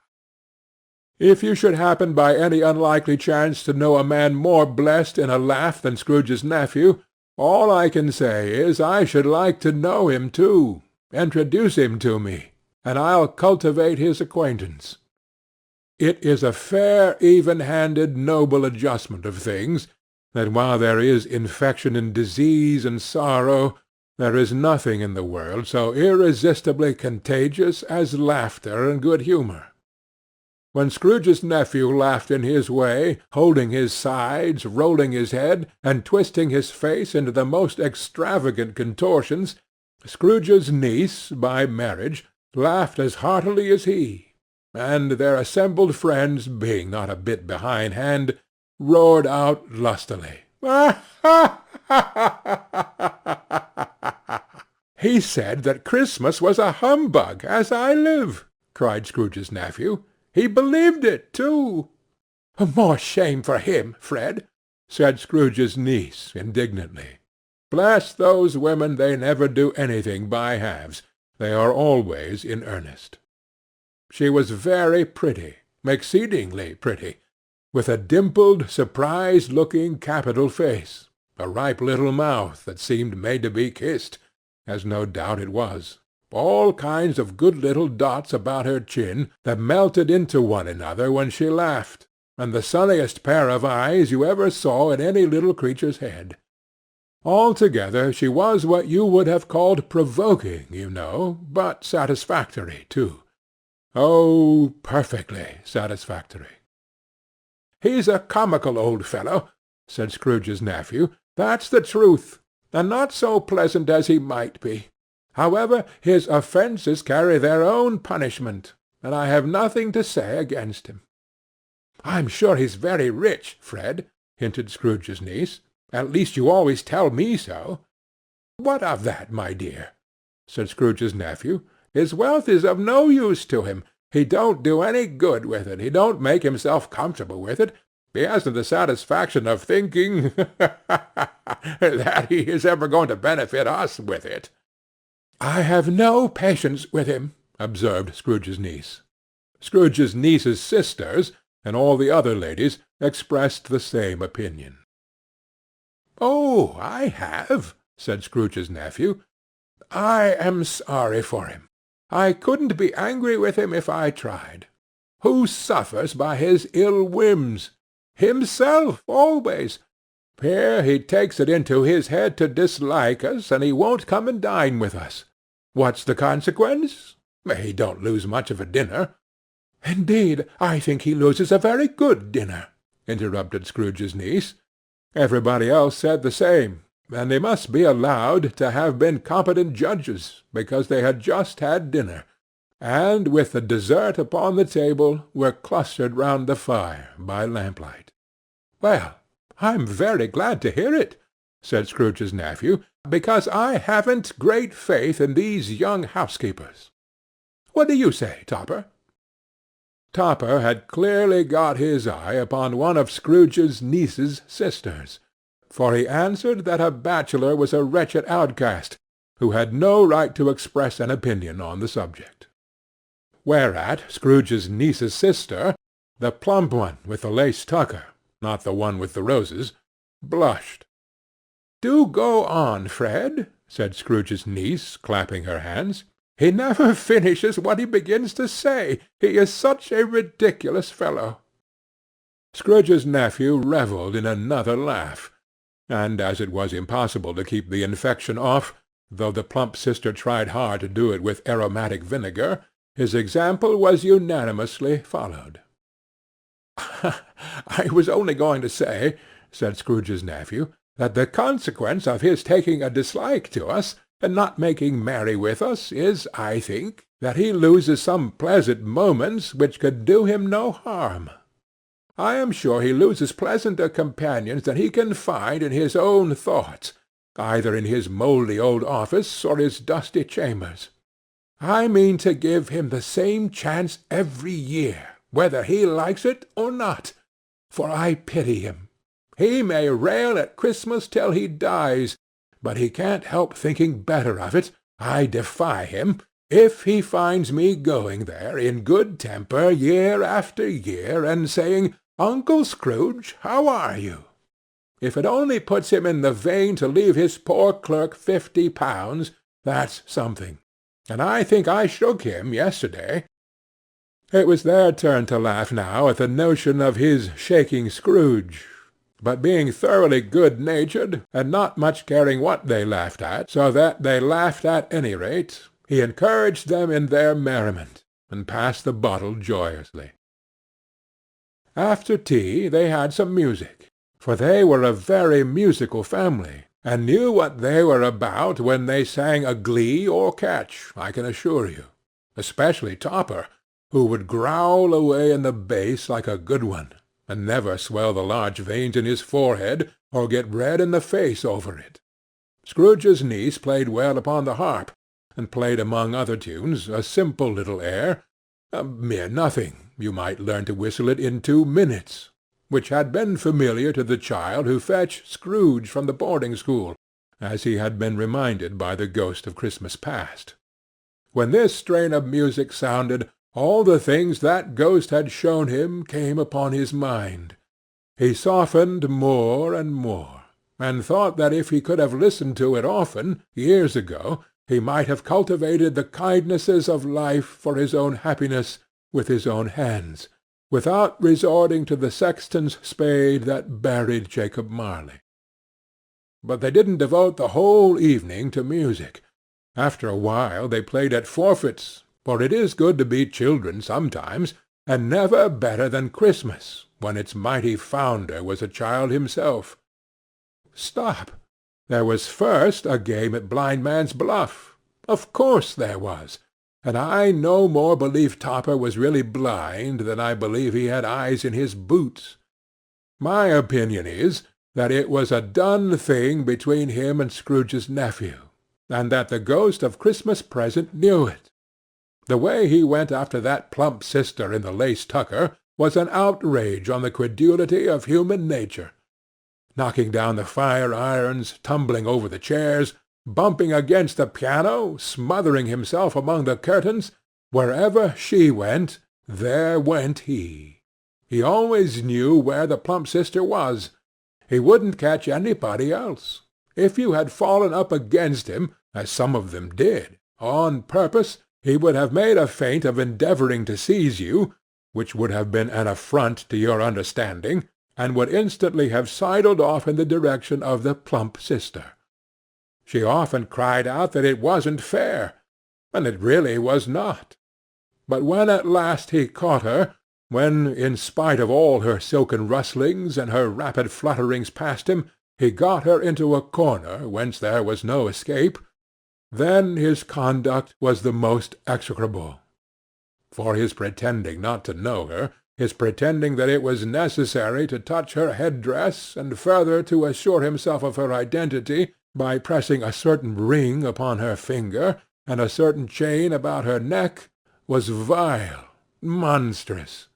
S1: If you should happen by any unlikely chance to know a man more blessed in a laugh than Scrooge's nephew, all I can say is I should like to know him too. Introduce him to me, and I'll cultivate his acquaintance. It is a fair, even-handed, noble adjustment of things, that while there is infection and disease and sorrow, there is nothing in the world so irresistibly contagious as laughter and good humour. When Scrooge's nephew laughed in his way, holding his sides, rolling his head, and twisting his face into the most extravagant contortions, Scrooge's niece, by marriage, laughed as heartily as he, and their assembled friends, being not a bit behindhand, roared out lustily, "Ha, ha, ha, ha! He said that Christmas was a humbug, as I live!" cried Scrooge's nephew. "He believed it, too." "More shame for him, Fred," said Scrooge's niece, indignantly. "Bless those women, they never do anything by halves. They are always in earnest." She was very pretty, exceedingly pretty, with a dimpled, surprised-looking, capital face, a ripe little mouth that seemed made to be kissed, as no doubt it was, all kinds of good little dots about her chin that melted into one another when she laughed, and the sunniest pair of eyes you ever saw in any little creature's head. Altogether she was what you would have called provoking, you know, but satisfactory too. Oh, perfectly satisfactory. "He's a comical old fellow," said Scrooge's nephew. "That's the truth, and not so pleasant as he might be. However, his offences carry their own punishment, and I have nothing to say against him." "I'm sure he's very rich, Fred," hinted Scrooge's niece. "At least you always tell me so." "What of that, my dear?" said Scrooge's nephew. "His wealth is of no use to him. He don't do any good with it. He don't make himself comfortable with it. He hasn't the satisfaction of thinking that he is ever going to benefit us with it." "I have no patience with him," observed Scrooge's niece. Scrooge's niece's sisters, and all the other ladies, expressed the same opinion. "Oh, I have," said Scrooge's nephew. "I am sorry for him. I couldn't be angry with him if I tried. Who suffers by his ill whims? Himself, always. Here he takes it into his head to dislike us, and he won't come and dine with us. What's the consequence? He don't lose much of a dinner." "Indeed, I think he loses a very good dinner," interrupted Scrooge's niece. Everybody else said the same, and they must be allowed to have been competent judges, because they had just had dinner, and, with the dessert upon the table, were clustered round the fire by lamplight. "Well, I'm very glad to hear it," said Scrooge's nephew, "because I haven't great faith in these young housekeepers. What do you say, Topper?" Topper had clearly got his eye upon one of Scrooge's niece's sisters, for he answered that a bachelor was a wretched outcast, who had no right to express an opinion on the subject. Whereat Scrooge's niece's sister, the plump one with the lace tucker, not the one with the roses, blushed. "Do go on, Fred," said Scrooge's niece, clapping her hands. "He never finishes what he begins to say. He is such a ridiculous fellow." Scrooge's nephew revelled in another laugh, and as it was impossible to keep the infection off, though the plump sister tried hard to do it with aromatic vinegar, his example was unanimously followed. "I was only going to say," said Scrooge's nephew, "that the consequence of his taking a dislike to us, and not making merry with us, is, I think, that he loses some pleasant moments which could do him no harm. I am sure he loses pleasanter companions than he can find in his own thoughts, either in his mouldy old office or his dusty chambers. I mean to give him the same chance every year, whether he likes it or not, for I pity him. He may rail at Christmas till he dies, but he can't help thinking better of it, I defy him, if he finds me going there in good temper year after year, and saying, 'Uncle Scrooge, how are you?' If it only puts him in the vein to leave his poor clerk £50, that's something. And I think I shook him yesterday." It was their turn to laugh now at the notion of his shaking Scrooge, but being thoroughly good-natured, and not much caring what they laughed at, so that they laughed at any rate, he encouraged them in their merriment, and passed the bottle joyously. After tea they had some music, for they were a very musical family, and knew what they were about when they sang a glee or catch, I can assure you, especially Topper, who would growl away in the bass like a good one, and never swell the large veins in his forehead, or get red in the face over it. Scrooge's niece played well upon the harp, and played among other tunes a simple little air, a mere nothing, you might learn to whistle it in 2 minutes, which had been familiar to the child who fetched Scrooge from the boarding-school, as he had been reminded by the ghost of Christmas past. When this strain of music sounded, all the things that ghost had shown him came upon his mind. He softened more and more, and thought that if he could have listened to it often, years ago, he might have cultivated the kindnesses of life for his own happiness with his own hands, without resorting to the sexton's spade that buried Jacob Marley. But they didn't devote the whole evening to music. After a while they played at forfeits, for it is good to be children sometimes, and never better than Christmas, when its mighty founder was a child himself. Stop! There was first a game at blindman's buff. Of course there was. And I no more believe Topper was really blind than I believe he had eyes in his boots. My opinion is, that it was a done thing between him and Scrooge's nephew, and that the ghost of Christmas Present knew it. The way he went after that plump sister in the lace tucker was an outrage on the credulity of human nature. Knocking down the fire-irons, tumbling over the chairs, bumping against the piano, smothering himself among the curtains, wherever she went, there went he. He always knew where the plump sister was. He wouldn't catch anybody else. If you had fallen up against him, as some of them did, on purpose, he would have made a feint of endeavouring to seize you, which would have been an affront to your understanding, and would instantly have sidled off in the direction of the plump sister. She often cried out that it wasn't fair, and it really was not. But when at last he caught her, when, in spite of all her silken rustlings and her rapid flutterings past him, he got her into a corner whence there was no escape, then his conduct was the most execrable. For his pretending not to know her, his pretending that it was necessary to touch her head-dress, and further to assure himself of her identity by pressing a certain ring upon her finger, and a certain chain about her neck, was vile, monstrous.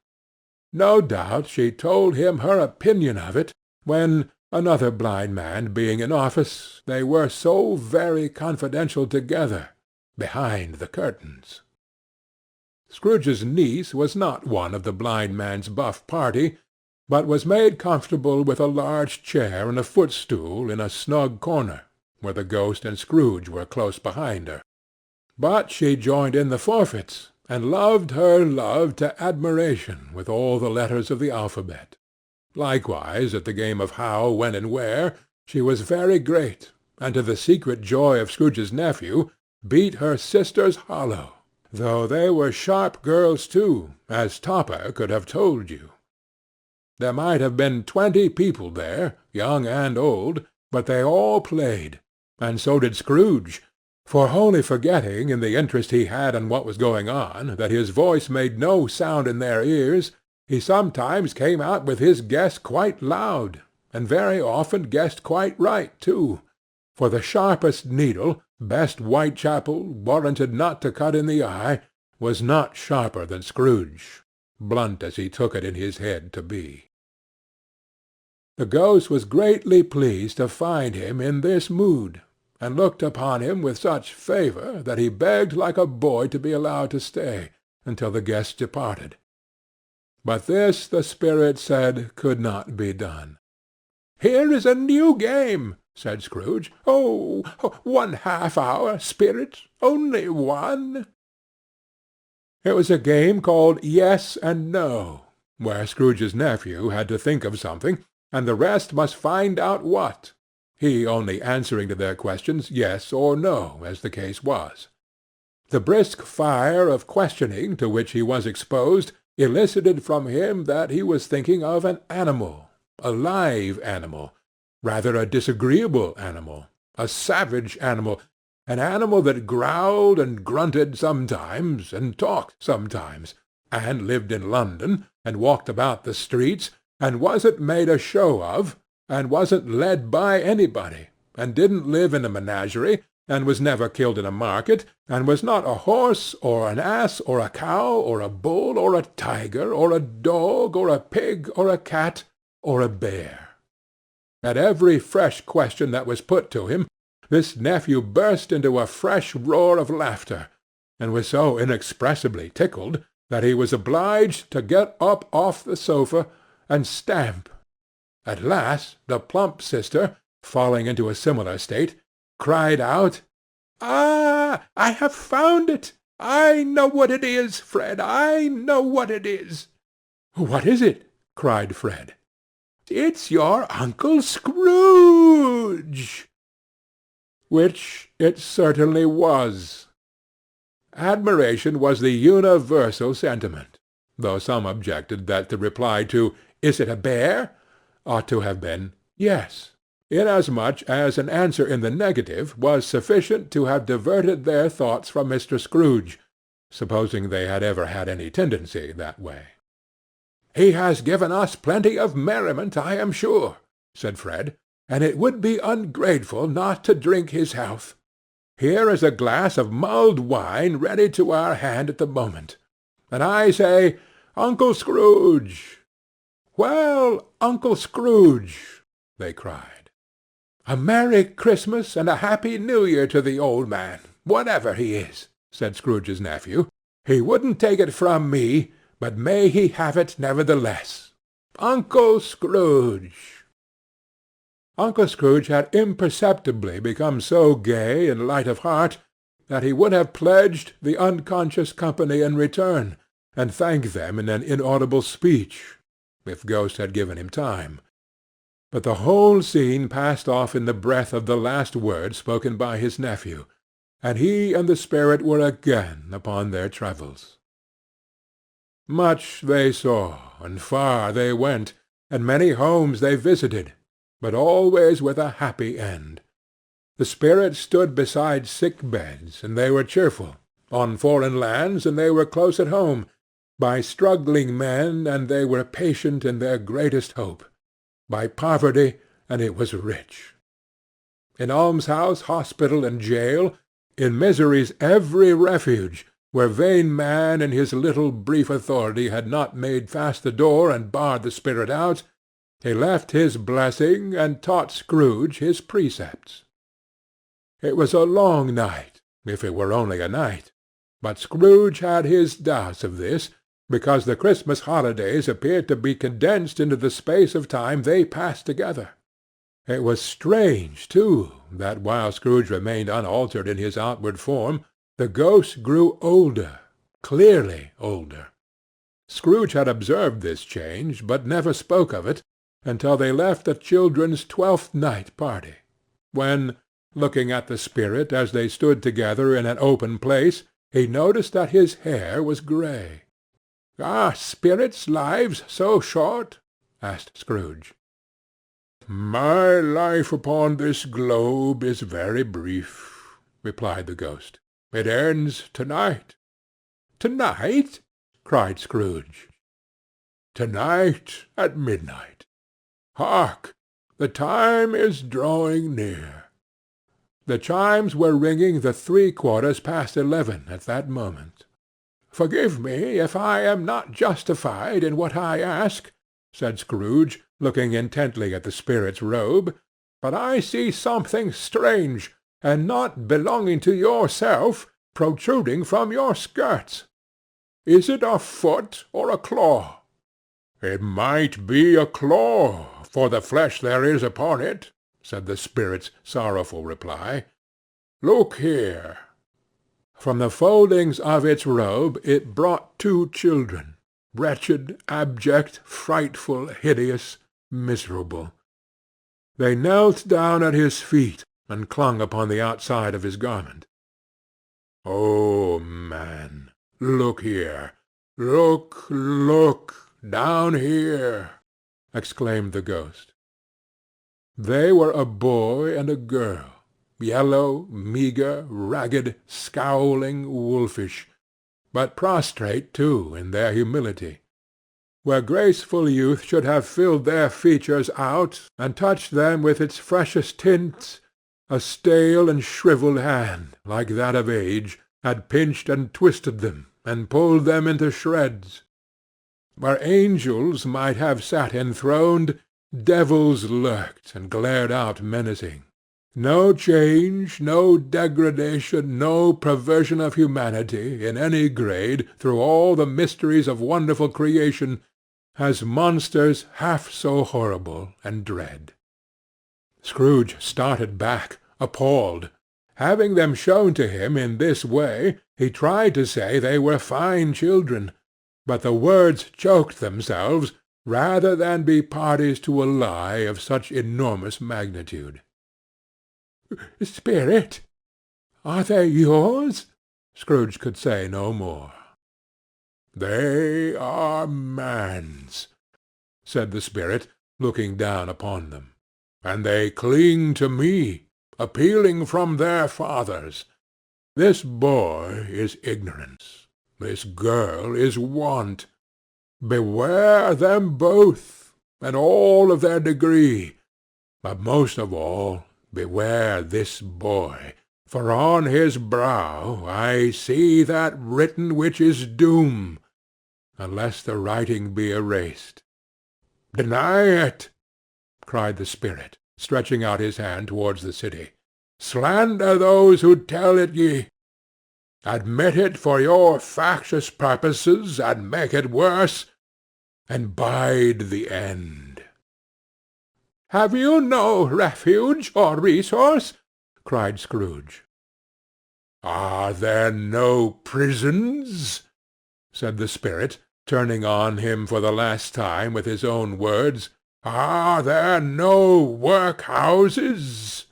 S1: No doubt she told him her opinion of it, when, another blind man being in office, they were so very confidential together, behind the curtains. Scrooge's niece was not one of the blind man's buff party, but was made comfortable with a large chair and a footstool in a snug corner, where the ghost and Scrooge were close behind her. But she joined in the forfeits, and loved her love to admiration with all the letters of the alphabet. Likewise, at the game of How, When, and Where, she was very great, and to the secret joy of Scrooge's nephew, beat her sisters hollow, though they were sharp girls too, as Topper could have told you. There might have been 20 people there, young and old, but they all played, and so did Scrooge, for wholly forgetting in the interest he had in what was going on that his voice made no sound in their ears, he sometimes came out with his guess quite loud, and very often guessed quite right too, for the sharpest needle, best Whitechapel, warranted not to cut in the eye, was not sharper than Scrooge, blunt as he took it in his head to be. The ghost was greatly pleased to find him in this mood, and looked upon him with such favour that he begged like a boy to be allowed to stay until the guests departed. But this, the spirit said, could not be done. "Here is a new game," said Scrooge. "Oh, 1/2 hour, spirit, only one." It was a game called Yes and No, where Scrooge's nephew had to think of something, and the rest must find out what, he only answering to their questions yes or no, as the case was. The brisk fire of questioning to which he was exposed elicited from him that he was thinking of an animal, a live animal, rather a disagreeable animal, a savage animal, an animal that growled and grunted sometimes, and talked sometimes, and lived in London, and walked about the streets, and wasn't made a show of, and wasn't led by anybody, and didn't live in a menagerie, and was never killed in a market, and was not a horse, or an ass, or a cow, or a bull, or a tiger, or a dog, or a pig, or a cat, or a bear. At every fresh question that was put to him, this nephew burst into a fresh roar of laughter, and was so inexpressibly tickled that he was obliged to get up off the sofa and stamp. At last the plump sister, falling into a similar state, cried out, "Ah, I have found it! I know what it is, Fred, I know what it is." "What is it?" cried Fred. "It's your Uncle Scrooge!" Which it certainly was. Admiration was the universal sentiment, though some objected that the reply to "Is it a bear?" ought to have been "Yes," inasmuch as an answer in the negative was sufficient to have diverted their thoughts from Mr. Scrooge, supposing they had ever had any tendency that way. "He has given us plenty of merriment, I am sure," said Fred, "and it would be ungrateful not to drink his health. Here is a glass of mulled wine ready to our hand at the moment, and I say, Uncle Scrooge!" "Well, Uncle Scrooge!" they cried. "A Merry Christmas and a Happy New Year to the old man, whatever he is," said Scrooge's nephew. "He wouldn't take it from me, but may he have it nevertheless. Uncle Scrooge!" Uncle Scrooge had imperceptibly become so gay and light of heart that he would have pledged the unconscious company in return, and thanked them in an inaudible speech, if Ghost had given him time. But the whole scene passed off in the breath of the last word spoken by his nephew, and he and the spirit were again upon their travels. Much they saw, and far they went, and many homes they visited, but always with a happy end. The spirit stood beside sick beds, and they were cheerful, on foreign lands, and they were close at home, by struggling men, and they were patient in their greatest hope, by poverty, and it was rich. In almshouse, hospital, and jail, in misery's every refuge, where vain man in his little brief authority had not made fast the door and barred the spirit out, he left his blessing and taught Scrooge his precepts. It was a long night, if it were only a night, but Scrooge had his doubts of this, because the Christmas holidays appeared to be condensed into the space of time they passed together. It was strange, too, that while Scrooge remained unaltered in his outward form, the ghost grew older, clearly older. Scrooge had observed this change, but never spoke of it until they left the children's 12th night party, when, looking at the spirit as they stood together in an open place, he noticed that his hair was grey. "Are spirits' lives so short?" asked Scrooge. "My life upon this globe is very brief," replied the ghost. "It ends to-night." "To-night?" cried Scrooge. "To-night at midnight. Hark! The time is drawing near." The chimes were ringing the 11:75 at that moment. "Forgive me if I am not justified in what I ask," said Scrooge, looking intently at the spirit's robe, "but I see something strange, and not belonging to yourself, protruding from your skirts. Is it a foot or a claw?" "It might be a claw, for the flesh there is upon it," said the spirit's sorrowful reply. "Look here." From the foldings of its robe it brought 2 children, wretched, abject, frightful, hideous, miserable. They knelt down at his feet, and clung upon the outside of his garment. "Oh, man, look here! Look, look! Down here!" exclaimed the ghost. They were a boy and a girl, yellow, meagre, ragged, scowling, wolfish, but prostrate too in their humility. Where graceful youth should have filled their features out, and touched them with its freshest tints, a stale and shrivelled hand, like that of age, had pinched and twisted them, and pulled them into shreds. Where angels might have sat enthroned, devils lurked and glared out menacing. No change, no degradation, no perversion of humanity, in any grade, through all the mysteries of wonderful creation, has monsters half so horrible and dread. Scrooge started back, appalled. Having them shown to him in this way, he tried to say they were fine children, but the words choked themselves, rather than be parties to a lie of such enormous magnitude. "Spirit! Are they yours?" Scrooge could say no more. "They are man's," said the spirit, looking down upon them, "and they cling to me, appealing from their fathers. This boy is ignorance. This girl is want. Beware them both, and all of their degree, but most of all beware this boy, for on his brow I see that written which is doom, unless the writing be erased. Deny it!" cried the spirit, stretching out his hand towards the city. "Slander those who tell it ye. Admit it for your factious purposes, and make it worse, and bide the end." "Have you no refuge or resource?" cried Scrooge. "Are there no prisons?" said the spirit, turning on him for the last time with his own words. "Are there no workhouses?"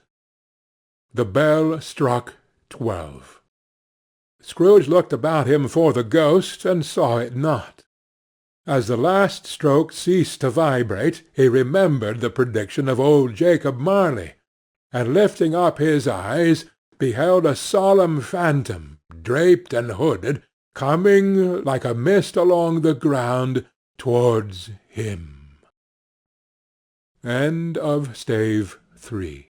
S1: The bell struck 12. Scrooge looked about him for the ghost, and saw it not. As the last stroke ceased to vibrate, he remembered the prediction of old Jacob Marley, and lifting up his eyes, beheld a solemn phantom, draped and hooded, coming, like a mist along the ground, towards him. End of Stave 3